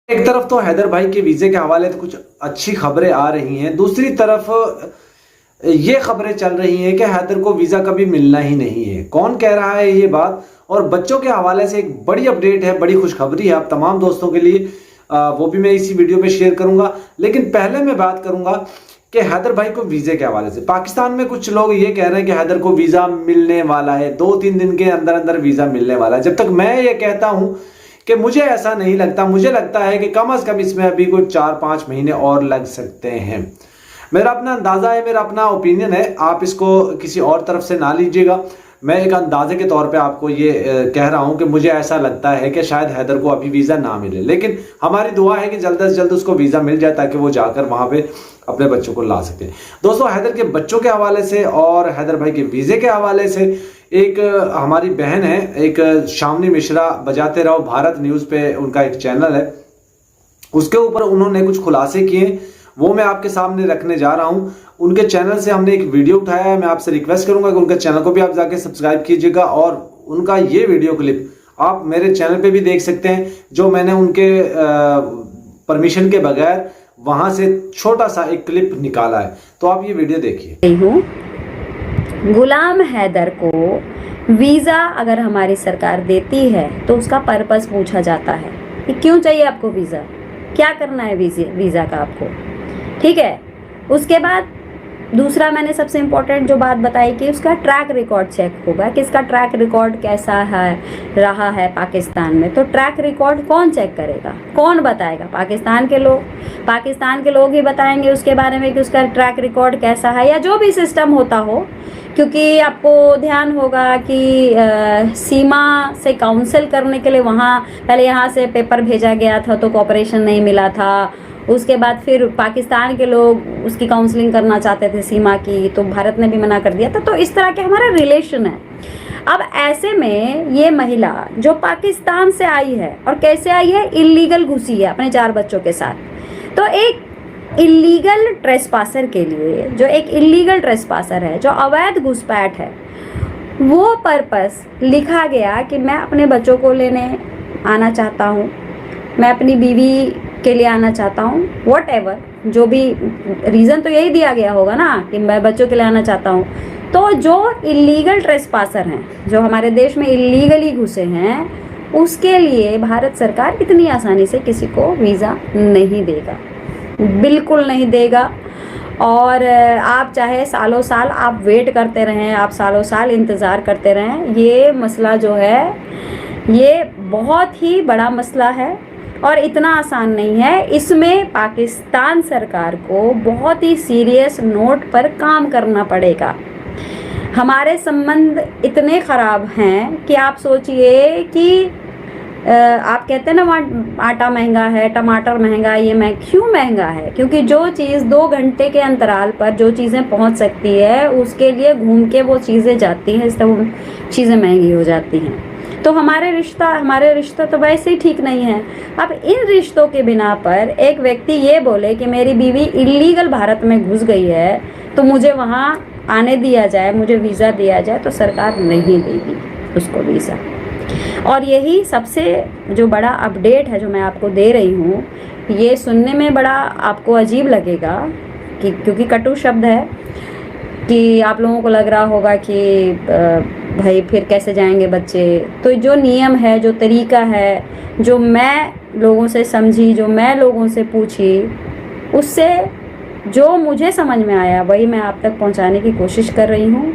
एक तरफ तो हैदर भाई के वीजे के हवाले से कुछ अच्छी खबरें आ रही हैं, दूसरी तरफ ये खबरें चल रही हैं कि हैदर को वीजा कभी मिलना ही नहीं है। कौन कह रहा है ये बात? और बच्चों के हवाले से एक बड़ी अपडेट है, बड़ी खुशखबरी है आप तमाम दोस्तों के लिए, वो भी मैं इसी वीडियो में शेयर करूंगा। लेकिन पहले मैं बात करूंगा कि हैदर भाई को वीजे के हवाले से पाकिस्तान में कुछ लोग ये कह रहे हैं कि हैदर को वीजा मिलने वाला है, 2-3 दिन के अंदर अंदर वीजा मिलने वाला है। जब तक मैं ये कहता हूं कि मुझे ऐसा नहीं लगता, मुझे लगता है कि कम से कम इसमें अभी कोई 4-5 महीने और लग सकते हैं। मेरा अपना अंदाजा है, मेरा अपना ओपिनियन है, आप इसको किसी और तरफ से ना लीजिएगा। मैं एक अंदाजे के तौर पे आपको ये कह रहा हूं कि मुझे ऐसा लगता है कि शायद हैदर को अभी वीजा ना मिले, लेकिन हमारी दुआ है कि जल्द से जल्द उसको वीजा मिल जाए ताकि वो जाकर वहां पे अपने बच्चों को ला सके। दोस्तों, हैदर के बच्चों के हवाले से और हैदर भाई के वीजे के हवाले से एक हमारी बहन है, एक शामनी मिश्रा, बजाते रहो भारत न्यूज पे उनका एक चैनल है, उसके ऊपर उन्होंने कुछ खुलासे किए, वो मैं आपके सामने रखने जा रहा हूं। उनके चैनल से हमने एक वीडियो उठाया है, मैं आपसे रिक्वेस्ट करूंगा कि उनके चैनल को भी आप जाके सब्सक्राइब कीजिएगा और उनका ये वीडियो क्लिप आप मेरे चैनल पे भी देख सकते हैं, जो मैंने उनके परमिशन के बगैर वहां से छोटा सा एक क्लिप निकाला है। तो आप ये वीडियो देखिए। गुलाम हैदर को वीज़ा अगर हमारी सरकार देती है तो उसका पर्पस पूछा जाता है कि क्यों चाहिए आपको वीज़ा, क्या करना है वीज़ा का आपको, ठीक है। उसके बाद दूसरा मैंने सबसे इम्पोर्टेंट जो बात बताई कि उसका ट्रैक रिकॉर्ड चेक होगा कि इसका ट्रैक रिकॉर्ड कैसा है रहा है पाकिस्तान में। तो ट्रैक रिकॉर्ड कौन चेक करेगा, कौन बताएगा? पाकिस्तान के लोग ही बताएंगे उसके बारे में कि उसका ट्रैक रिकॉर्ड कैसा है, या जो भी सिस्टम होता हो। क्योंकि आपको ध्यान होगा कि सीमा से काउंसिल करने के लिए वहाँ पहले यहाँ से पेपर भेजा गया था तो कोऑपरेशन नहीं मिला था। उसके बाद फिर पाकिस्तान के लोग उसकी काउंसलिंग करना चाहते थे सीमा की, तो भारत ने भी मना कर दिया था। तो इस तरह के हमारा रिलेशन है। अब ऐसे में ये महिला जो पाकिस्तान से आई है, और कैसे आई है, इल्लीगल घुसी है अपने 4 बच्चों के साथ। तो एक इल्लीगल ट्रेसपासर के लिए, जो एक इल्लीगल ट्रेसपासर है, जो अवैध घुसपैठ है, वो पर्पस लिखा गया कि मैं अपने बच्चों को लेने आना चाहता हूँ, मैं अपनी बीवी के लिए आना चाहता हूँ, व्हाटएवर, जो भी रीज़न तो यही दिया गया होगा ना कि मैं बच्चों के लिए आना चाहता हूँ। तो जो इल्लीगल ट्रेसपासर हैं, जो हमारे देश में इल्लीगली घुसे हैं, उसके लिए भारत सरकार इतनी आसानी से किसी को वीज़ा नहीं देगा, बिल्कुल नहीं देगा। और आप चाहे सालों साल आप वेट करते रहें, आप सालों साल इंतज़ार करते रहें, ये मसला जो है ये बहुत ही बड़ा मसला है और इतना आसान नहीं है। इसमें पाकिस्तान सरकार को बहुत ही सीरियस नोट पर काम करना पड़ेगा। हमारे संबंध इतने ख़राब हैं कि आप सोचिए कि आप कहते हैं ना आटा महंगा है, टमाटर महंगा है, ये क्यों महंगा है? क्योंकि जो चीज़ 2 घंटे के अंतराल पर जो चीज़ें पहुंच सकती है, उसके लिए घूम के वो चीज़ें जाती हैं, इससे वो चीज़ें महंगी हो जाती हैं। तो हमारे रिश्ता तो वैसे ही ठीक नहीं है। अब इन रिश्तों के बिना पर एक व्यक्ति ये बोले कि मेरी बीवी इल्लीगल भारत में घुस गई है तो मुझे वहाँ आने दिया जाए, मुझे वीज़ा दिया जाए, तो सरकार नहीं देगी उसको वीज़ा। और यही सबसे जो बड़ा अपडेट है जो मैं आपको दे रही हूँ, ये सुनने में बड़ा आपको अजीब लगेगा कि क्योंकि कटु शब्द है, कि आप लोगों को लग रहा होगा कि भाई फिर कैसे जाएंगे बच्चे। तो जो नियम है, जो तरीका है, जो मैं लोगों से समझी, जो मैं लोगों से पूछी, उससे जो मुझे समझ में आया वही मैं आप तक पहुंचाने की कोशिश कर रही हूं।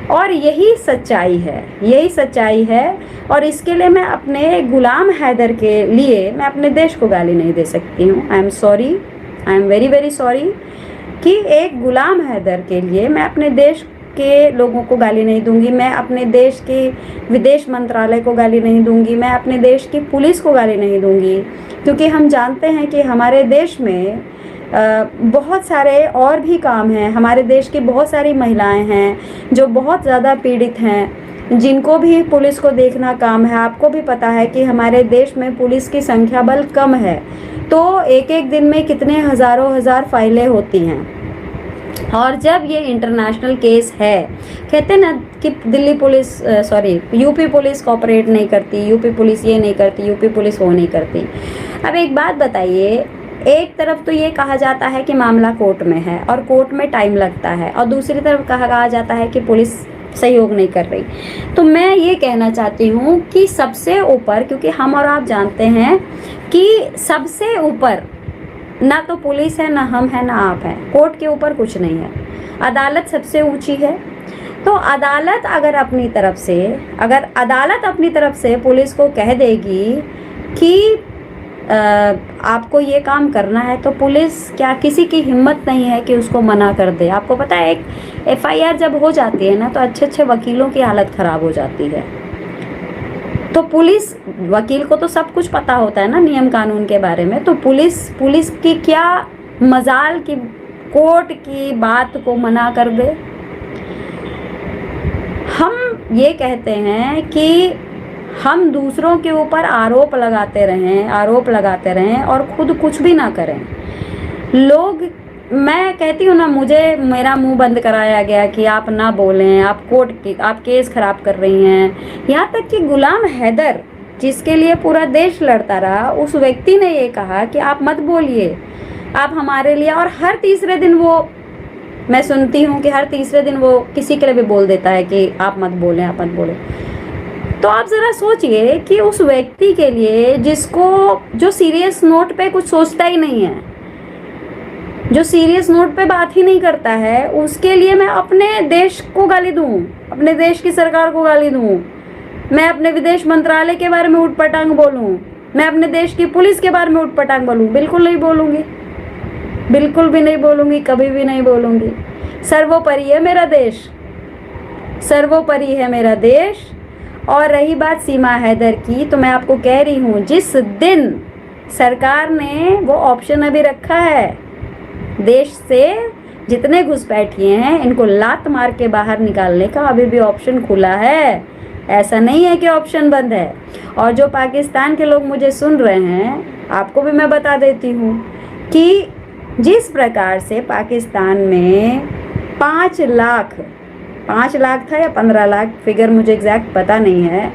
और यही सच्चाई है। और इसके लिए मैं अपने गुलाम हैदर के लिए मैं अपने देश को गाली नहीं दे सकती हूँ। I am very very sorry कि एक गुलाम हैदर के लिए मैं अपने देश के लोगों को गाली नहीं दूंगी, मैं अपने देश के विदेश मंत्रालय को गाली नहीं दूंगी, मैं अपने देश की पुलिस को गाली नहीं दूंगी। क्योंकि हम जानते हैं कि हमारे देश में बहुत सारे और भी काम हैं। हमारे देश की बहुत सारी महिलाएं हैं जो बहुत ज़्यादा पीड़ित हैं, जिनको भी पुलिस को देखना काम है। आपको भी पता है कि हमारे देश में पुलिस की संख्या बल कम है, तो एक दिन में कितने हज़ारों फाइलें होती हैं। और जब ये इंटरनेशनल केस है, कहते हैं ना कि Delhi police UP police cooperate नहीं करती, यूपी पुलिस ये नहीं करती, यूपी पुलिस वो नहीं करती। अब एक बात बताइए, एक तरफ तो ये कहा जाता है कि मामला कोर्ट में है और कोर्ट में टाइम लगता है, और दूसरी तरफ कहा जाता है कि पुलिस सहयोग नहीं कर रही। तो मैं ये कहना चाहती हूँ कि सबसे ऊपर, क्योंकि हम और आप जानते हैं कि सबसे ऊपर ना तो पुलिस है, ना हम हैं, ना आप हैं, कोर्ट के ऊपर कुछ नहीं है, अदालत सबसे ऊंची है। तो अदालत अगर अपनी तरफ से पुलिस को कह देगी कि आपको ये काम करना है, तो पुलिस क्या किसी की हिम्मत नहीं है कि उसको मना कर दे। आपको पता है, एक FIR जब हो जाती है ना, तो अच्छे वकीलों की हालत ख़राब हो जाती है। तो वकील को तो सब कुछ पता होता है ना नियम कानून के बारे में, तो पुलिस की क्या मजाल कि कोर्ट की बात को मना कर दे। हम ये कहते हैं कि हम दूसरों के ऊपर आरोप लगाते रहें और खुद कुछ भी ना करें। मैं कहती हूँ ना, मेरा मुंह बंद कराया गया कि आप ना बोलें, आप केस खराब कर रही हैं। यहाँ तक कि गुलाम हैदर, जिसके लिए पूरा देश लड़ता रहा, उस व्यक्ति ने ये कहा कि आप मत बोलिए, आप हमारे लिए। और हर तीसरे दिन मैं सुनती हूँ कि हर तीसरे दिन वो किसी के लिए भी बोल देता है कि आप मत बोलें। तो आप ज़रा सोचिए कि उस व्यक्ति के लिए, जो सीरियस नोट पे कुछ सोचता ही नहीं है, जो सीरियस नोट पे बात ही नहीं करता है, उसके लिए मैं अपने देश को गाली दूं, अपने देश की सरकार को गाली दूं, मैं अपने विदेश मंत्रालय के बारे में उठपटांग बोलूं, मैं अपने देश की पुलिस के बारे में उठपटांग बोलूं? बिल्कुल नहीं बोलूंगी, बिल्कुल भी नहीं बोलूंगी, कभी भी नहीं बोलूंगी। सर्वोपरि है मेरा देश। और रही बात सीमा हैदर की, तो मैं आपको कह रही हूँ, जिस दिन सरकार ने वो ऑप्शन अभी रखा है, देश से जितने घुसपैठिए हैं इनको लात मार के बाहर निकालने का अभी भी ऑप्शन खुला है, ऐसा नहीं है कि ऑप्शन बंद है। और जो पाकिस्तान के लोग मुझे सुन रहे हैं, आपको भी मैं बता देती हूँ कि जिस प्रकार से पाकिस्तान में 5 लाख था या 15 लाख, फिगर मुझे एग्जैक्ट पता नहीं है,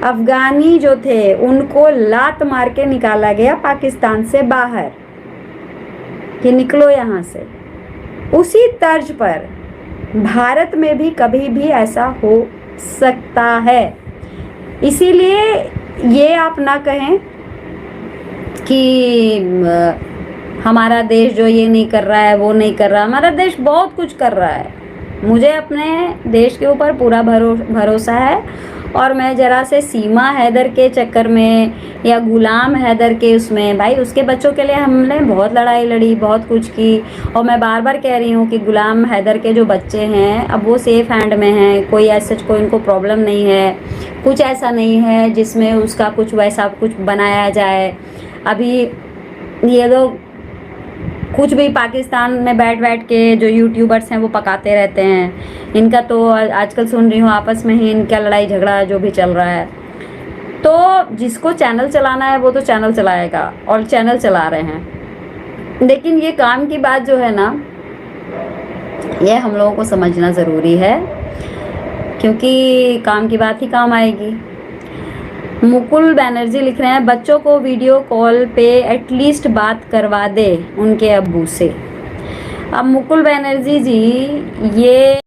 अफगानी जो थे उनको लात मार के निकाला गया पाकिस्तान से बाहर कि निकलो यहाँ से, उसी तर्ज पर भारत में भी कभी भी ऐसा हो सकता है। इसीलिए ये आप ना कहें कि हमारा देश जो ये नहीं कर रहा है, वो नहीं कर रहा। हमारा देश बहुत कुछ कर रहा है, मुझे अपने देश के ऊपर पूरा भरोसा है। और मैं ज़रा से सीमा हैदर के चक्कर में या गुलाम हैदर के उसमें, भाई उसके बच्चों के लिए हमने बहुत लड़ाई लड़ी, बहुत कुछ की। और मैं बार बार कह रही हूँ कि गुलाम हैदर के जो बच्चे हैं अब वो सेफ़ हैंड में हैं, कोई ऐसा कोई उनको प्रॉब्लम नहीं है, कुछ ऐसा नहीं है जिसमें उसका कुछ वैसा कुछ बनाया जाए। अभी ये लोग कुछ भी पाकिस्तान में बैठ के जो यूट्यूबर्स हैं वो पकाते रहते हैं। इनका तो आजकल सुन रही हूँ आपस में ही इनका लड़ाई झगड़ा जो भी चल रहा है। तो जिसको चैनल चलाना है वो तो चैनल चलाएगा, और चैनल चला रहे हैं। लेकिन ये काम की बात जो है ना, ये हम लोगों को समझना ज़रूरी है, क्योंकि काम की बात ही काम आएगी। मुकुल बैनर्जी लिख रहे हैं, बच्चों को वीडियो कॉल पे एटलीस्ट बात करवा दे उनके अब्बू से। अब मुकुल बैनर्जी जी, ये